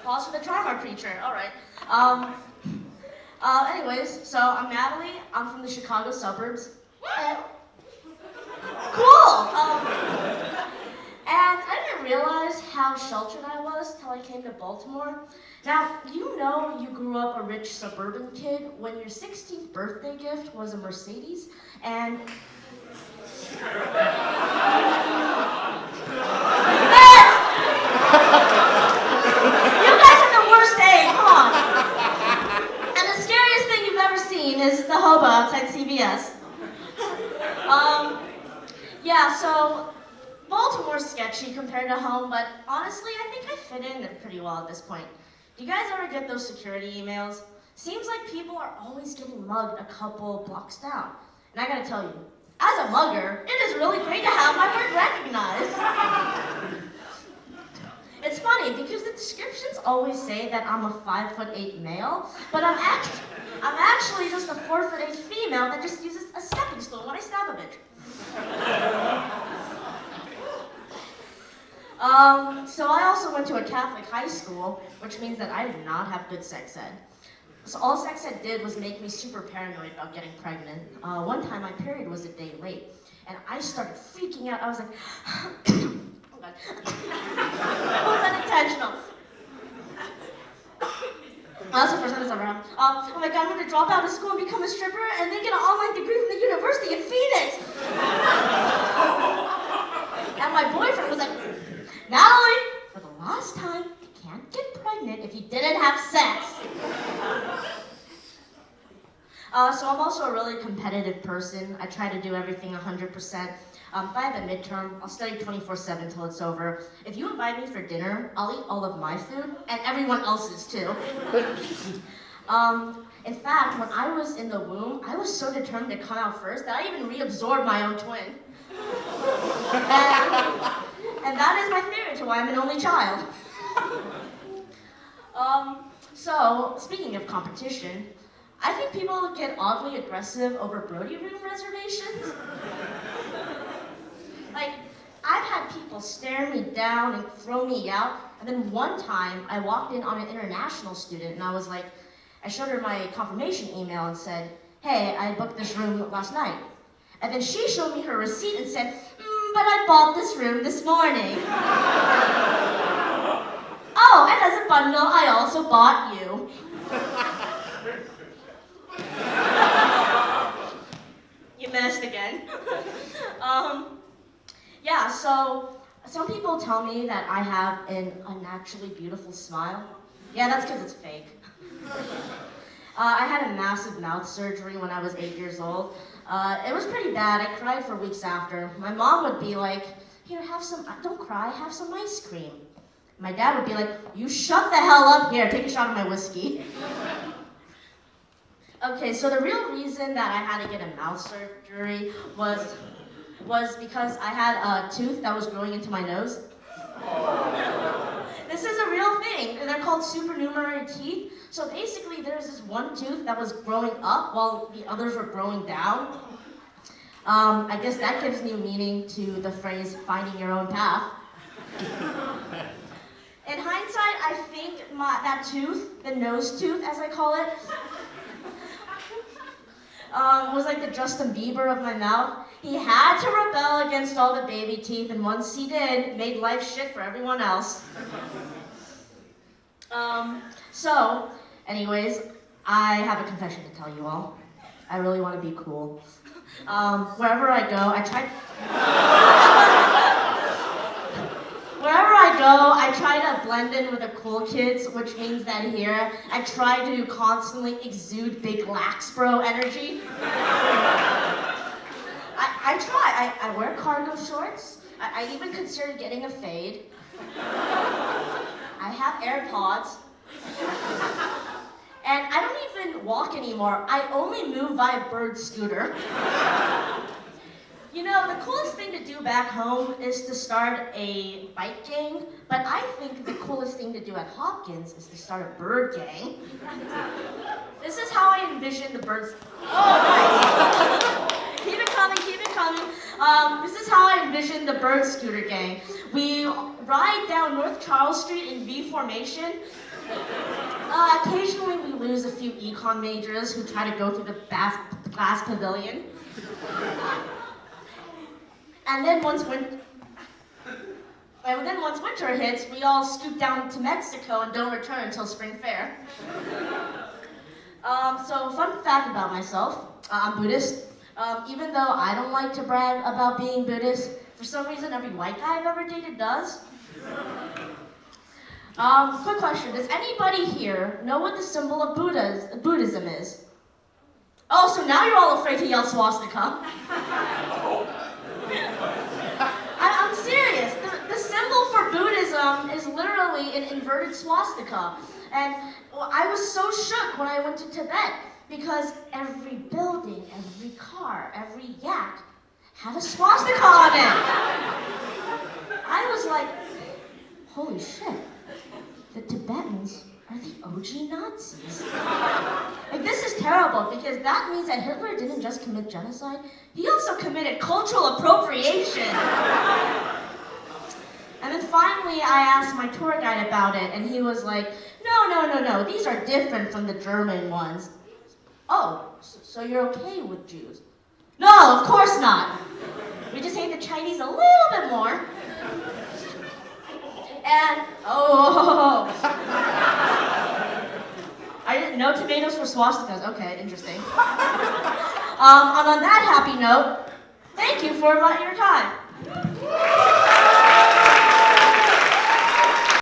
Pause for the drama preacher. All right. Anyways, so I'm Natalie. I'm from the Chicago suburbs. And, cool. And I didn't realize how sheltered I was till I came to Baltimore. Now, you know you grew up a rich suburban kid when your 16th birthday gift was a Mercedes, and... You guys are the worst egg, come on. And the scariest thing you've ever seen is the hobo outside CVS. Yeah, so Baltimore's sketchy compared to home, but honestly, I think I fit in pretty well at this point. Do you guys ever get those security emails? Seems like people are always getting mugged a couple blocks down. And I gotta tell you, as a mugger, it is really great to have my work recognized. It's funny because the descriptions always say that I'm a 5'8" male, but I'm actually just a 4'8" female that just uses a stepping stone when I stab a bitch. So I also went to a Catholic high school, which means that I did not have good sex ed. So all sex ed did was make me super paranoid about getting pregnant. One time my period was a day late, and I started freaking out. I was like, oh God. Was unintentional. That's the first time this ever happened. Oh my God, I'm gonna drop out of school and become a stripper and then get an online degree from the university in Phoenix. And my boyfriend was like, Natalie, for the last time, you can't get pregnant if you didn't have sex. So I'm also a really competitive person. I try to do everything 100%. If I have a midterm, I'll study 24/7 till it's over. If you invite me for dinner, I'll eat all of my food and everyone else's too. In fact, when I was in the womb, I was so determined to come out first that I even reabsorbed my own twin. And that is my theory to why I'm an only child. So, speaking of competition, I think people get oddly aggressive over Brody room reservations. Like, I've had people stare me down and throw me out, and then one time I walked in on an international student and I was like, I showed her my confirmation email and said, hey, I booked this room last night. And then she showed me her receipt and said, but I bought this room this morning. Oh, and as a bundle, I also bought you. You missed again. Yeah, so some people tell me that I have an unnaturally beautiful smile. Yeah, that's because it's fake. I had a massive mouth surgery when I was 8 years old. It was pretty bad. I cried for weeks after. My mom would be like, here, don't cry, have some ice cream. My dad would be like, you shut the hell up, here, take a shot of my whiskey. Okay, so the real reason that I had to get a mouth surgery was because I had a tooth that was growing into my nose. This is a real thing, and they're called supernumerary teeth. So basically, there's this one tooth that was growing up while the others were growing down. I guess that gives new meaning to the phrase, finding your own path. In hindsight, I think that tooth, the nose tooth as I call it, was like the Justin Bieber of my mouth. He had to rebel against all the baby teeth, and once he did, made life shit for everyone else. So, anyways, I have a confession to tell you all. I really want to be cool. Wherever I go, I try to blend in with the cool kids, which means that here, I try to constantly exude big lax bro energy. I try. I wear cargo shorts. I even considered getting a fade. I have AirPods. And I don't even walk anymore. I only move via bird scooter. You know, the coolest thing to do back home is to start a bike gang, but I think the coolest thing to do at Hopkins is to start a bird gang. This is how I envision the birds. Oh, nice. Keep it coming, keep it coming. This is how I envision the bird scooter gang. We ride down North Charles Street in V formation. Occasionally we lose a few econ majors who try to go through the glass pavilion. And then once winter hits, we all scoot down to Mexico and don't return until spring fair. So fun fact about myself, I'm Buddhist. Even though I don't like to brag about being Buddhist, for some reason every white guy I've ever dated does. Quick question, does anybody here know what the symbol of Buddhism is? Oh, so now you're all afraid to yell swastika. I'm serious. The symbol for Buddhism is literally an inverted swastika. And I was so shook when I went to Tibet because every building, every car, every yak had a swastika on it. I was like, holy shit, the Tibetans are the OG Nazis. Like, this is terrible because that means that Hitler didn't just commit genocide, he also committed cultural appropriation. And then finally I asked my tour guide about it and he was like, no, these are different from the German ones. Oh, so you're okay with Jews? No, of course not. We just hate the Chinese a little bit more. And, I didn't know tomatoes for swastikas. Okay, interesting. And on that happy note, thank you for your time.